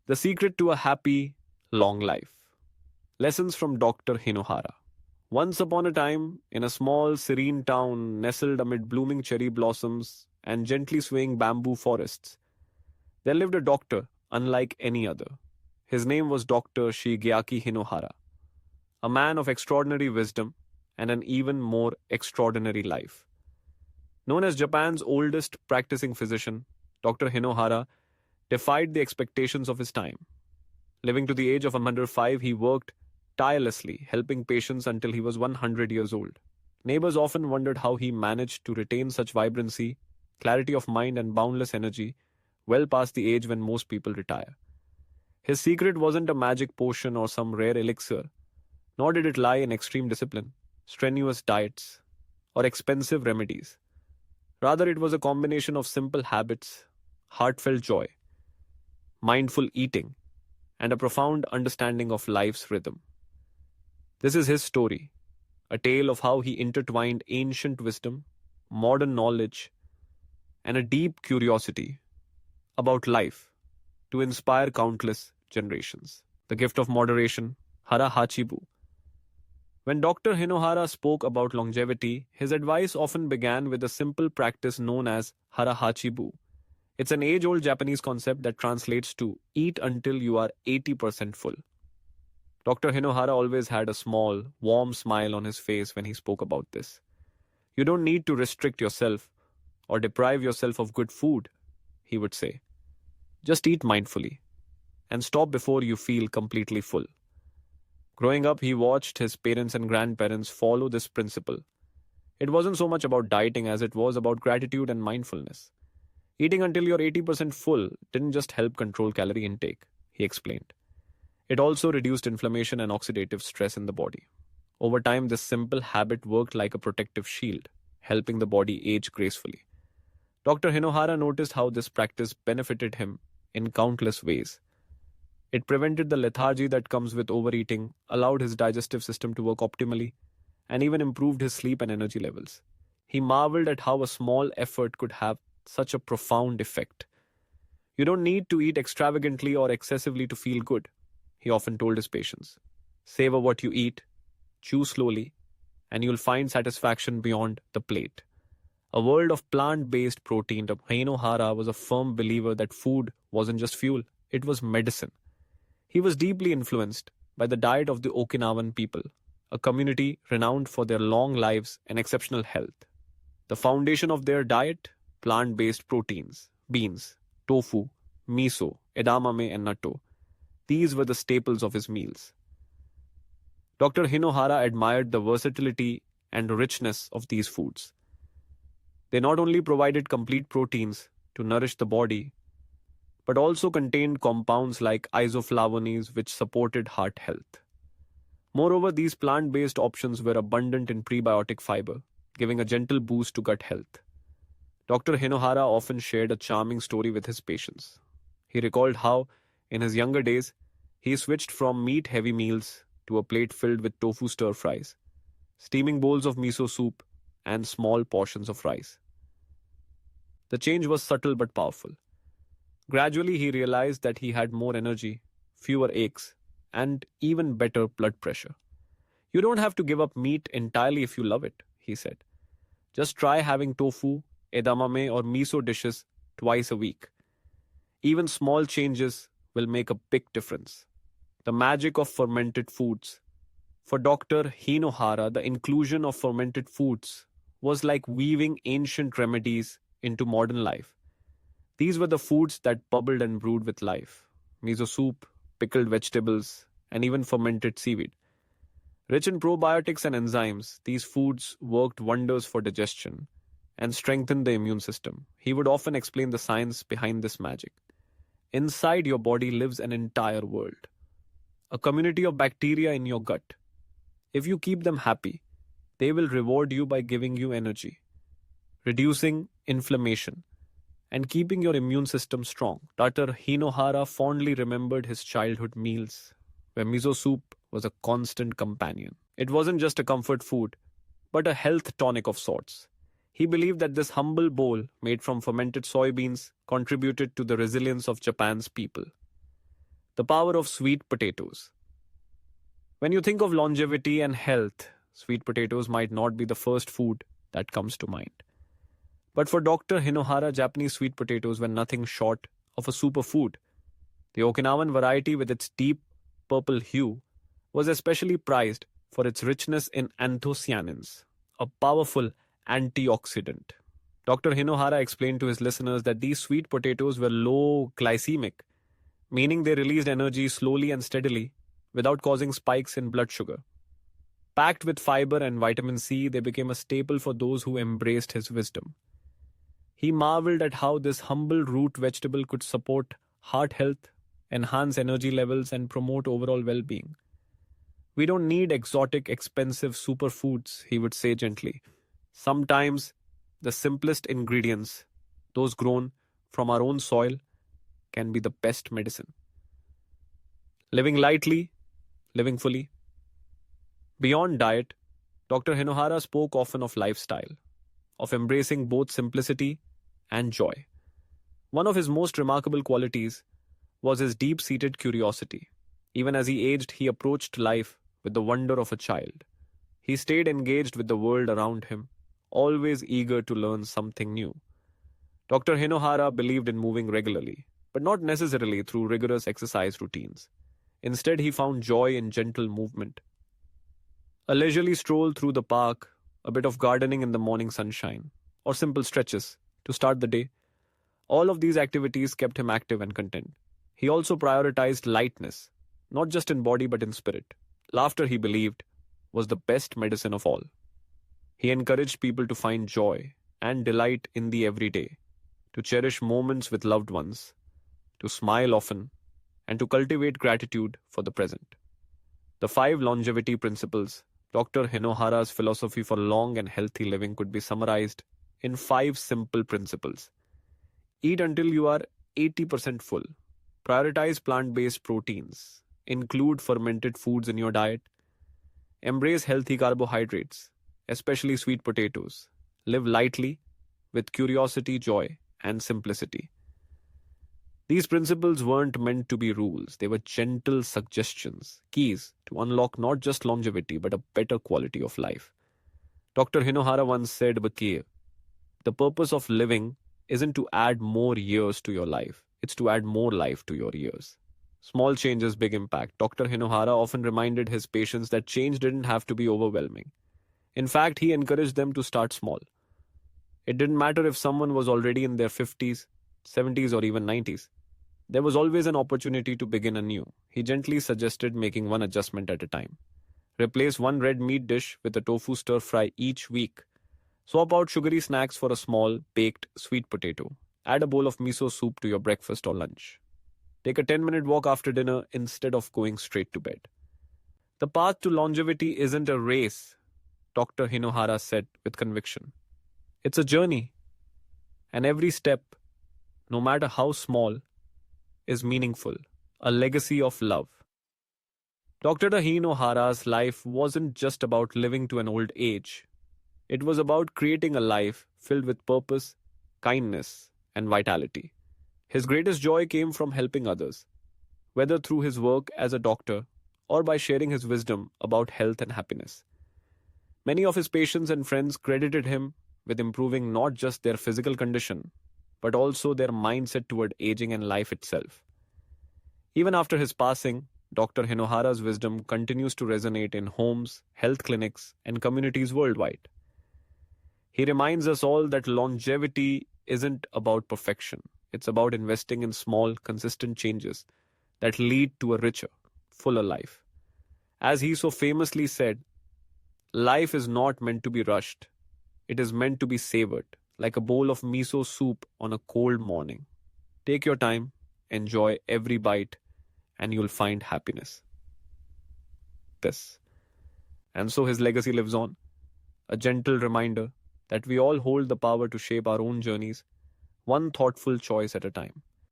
The secret to a happy, long life. Lessons from Dr. Hinohara. Once upon a time, in a small, serene town nestled amid blooming cherry blossoms and gently swaying bamboo forests, there lived a doctor unlike any other. His name was Dr. Shigeaki Hinohara, a man of extraordinary wisdom and an even more extraordinary life. Known as Japan's oldest practicing physician, Dr. Hinohara defied the expectations of his time. Living to the age of 105, he worked tirelessly, helping patients until he was 100 years old. Neighbors often wondered how he managed to retain such vibrancy, clarity of mind, and boundless energy well past the age when most people retire. His secret wasn't a magic potion or some rare elixir, nor did it lie in extreme discipline, strenuous diets, or expensive remedies. Rather, it was a combination of simple habits, heartfelt joy, mindful eating, and a profound understanding of life's rhythm. This is his story, a tale of how he intertwined ancient wisdom, modern knowledge, and a deep curiosity about life to inspire countless generations. The gift of moderation, Hara Hachibu. When Dr. Hinohara spoke about longevity, his advice often began with a simple practice known as Hara Hachibu. It's an age-old Japanese concept that translates to eat until you are 80% full. Dr. Hinohara always had a small, warm smile on his face when he spoke about this. You don't need to restrict yourself or deprive yourself of good food, he would say. Just eat mindfully and stop before you feel completely full. Growing up, he watched his parents and grandparents follow this principle. It wasn't so much about dieting as it was about gratitude and mindfulness. Eating until you're 80% full didn't just help control calorie intake, he explained. It also reduced inflammation and oxidative stress in the body. Over time, this simple habit worked like a protective shield, helping the body age gracefully. Dr. Hinohara noticed how this practice benefited him in countless ways. It prevented the lethargy that comes with overeating, allowed his digestive system to work optimally, and even improved his sleep and energy levels. He marveled at how a small effort could have such a profound effect. You don't need to eat extravagantly or excessively to feel good, he often told his patients. Savor what you eat, chew slowly, and you'll find satisfaction beyond the plate. A world of plant-based protein, Hinohara was a firm believer that food wasn't just fuel, it was medicine. He was deeply influenced by the diet of the Okinawan people, a community renowned for their long lives and exceptional health. The foundation of their diet, plant-based proteins, beans, tofu, miso, edamame, and natto. These were the staples of his meals. Dr. Hinohara admired the versatility and richness of these foods. They not only provided complete proteins to nourish the body, but also contained compounds like isoflavones which supported heart health. Moreover, these plant-based options were abundant in prebiotic fiber, giving a gentle boost to gut health. Dr. Hinohara often shared a charming story with his patients. He recalled how, in his younger days, he switched from meat-heavy meals to a plate filled with tofu stir-fries, steaming bowls of miso soup, and small portions of rice. The change was subtle but powerful. Gradually, he realized that he had more energy, fewer aches, and even better blood pressure. You don't have to give up meat entirely if you love it, he said. Just try having tofu, edamame, or miso dishes twice a week. Even small changes will make a big difference. The magic of fermented foods. For Dr. Hinohara, the inclusion of fermented foods was like weaving ancient remedies into modern life. These were the foods that bubbled and brewed with life. Miso soup, pickled vegetables, and even fermented seaweed. Rich in probiotics and enzymes, these foods worked wonders for digestion and strengthened the immune system. He would often explain the science behind this magic. Inside your body lives an entire world, a community of bacteria in your gut. If you keep them happy, they will reward you by giving you energy, reducing inflammation, and keeping your immune system strong. Dr. Hinohara fondly remembered his childhood meals, where miso soup was a constant companion. It wasn't just a comfort food, but a health tonic of sorts. He believed that this humble bowl, made from fermented soybeans, contributed to the resilience of Japan's people. The power of sweet potatoes. When you think of longevity and health, sweet potatoes might not be the first food that comes to mind. But for Dr. Hinohara, Japanese sweet potatoes were nothing short of a superfood. The Okinawan variety, with its deep purple hue, was especially prized for its richness in anthocyanins, a powerful antioxidant. Dr. Hinohara explained to his listeners that these sweet potatoes were low glycemic, meaning they released energy slowly and steadily without causing spikes in blood sugar. Packed with fiber and vitamin C, they became a staple for those who embraced his wisdom. He marveled at how this humble root vegetable could support heart health, enhance energy levels, and promote overall well being. We don't need exotic, expensive superfoods, he would say gently. Sometimes the simplest ingredients, those grown from our own soil, can be the best medicine. Living lightly, living fully. Beyond diet, Dr. Hinohara spoke often of lifestyle, of embracing both simplicity and joy. One of his most remarkable qualities was his deep seated curiosity. Even as he aged, he approached life with the wonder of a child. He stayed engaged with the world around him, always eager to learn something new. Dr. Hinohara believed in moving regularly, but not necessarily through rigorous exercise routines. Instead, he found joy in gentle movement. A leisurely stroll through the park, a bit of gardening in the morning sunshine, or simple stretches to start the day. All of these activities kept him active and content. He also prioritized lightness, not just in body but in spirit. Laughter, he believed, was the best medicine of all. He encouraged people to find joy and delight in the everyday, to cherish moments with loved ones, to smile often, and to cultivate gratitude for the present. The 5 longevity principles, Dr. Hinohara's philosophy for long and healthy living, could be summarized in 5 simple principles. Eat until you are 80% full. Prioritize plant-based proteins. Include fermented foods in your diet. Embrace healthy carbohydrates, especially sweet potatoes. Live lightly, with curiosity, joy, and simplicity. These principles weren't meant to be rules. They were gentle suggestions, keys to unlock not just longevity but a better quality of life. Dr. Hinohara once said with care, the purpose of living isn't to add more years to your life, it's to add more life to your years. Small changes, big impact. Dr. Hinohara often reminded his patients that change didn't have to be overwhelming. In fact, he encouraged them to start small. It didn't matter if someone was already in their 50s, 70s, or even 90s. There was always an opportunity to begin anew. He gently suggested making one adjustment at a time. Replace one red meat dish with a tofu stir fry each week. Swap out sugary snacks for a small, baked sweet potato. Add a bowl of miso soup to your breakfast or lunch. Take a 10-minute walk after dinner instead of going straight to bed. The path to longevity isn't a race, Dr. Hinohara said with conviction. It's a journey. And every step, no matter how small, is meaningful, a legacy of love. Dr. Hinohara's life wasn't just about living to an old age. It was about creating a life filled with purpose, kindness, and vitality. His greatest joy came from helping others, whether through his work as a doctor or by sharing his wisdom about health and happiness. Many of his patients and friends credited him with improving not just their physical condition, but also their mindset toward aging and life itself. Even after his passing, Dr. Hinohara's wisdom continues to resonate in homes, health clinics, and communities worldwide. He reminds us all that longevity isn't about perfection. It's about investing in small, consistent changes that lead to a richer, fuller life. As he so famously said, life is not meant to be rushed. It is meant to be savored, like a bowl of miso soup on a cold morning. Take your time, enjoy every bite, and you'll find happiness. And so his legacy lives on, a gentle reminder that we all hold the power to shape our own journeys, one thoughtful choice at a time.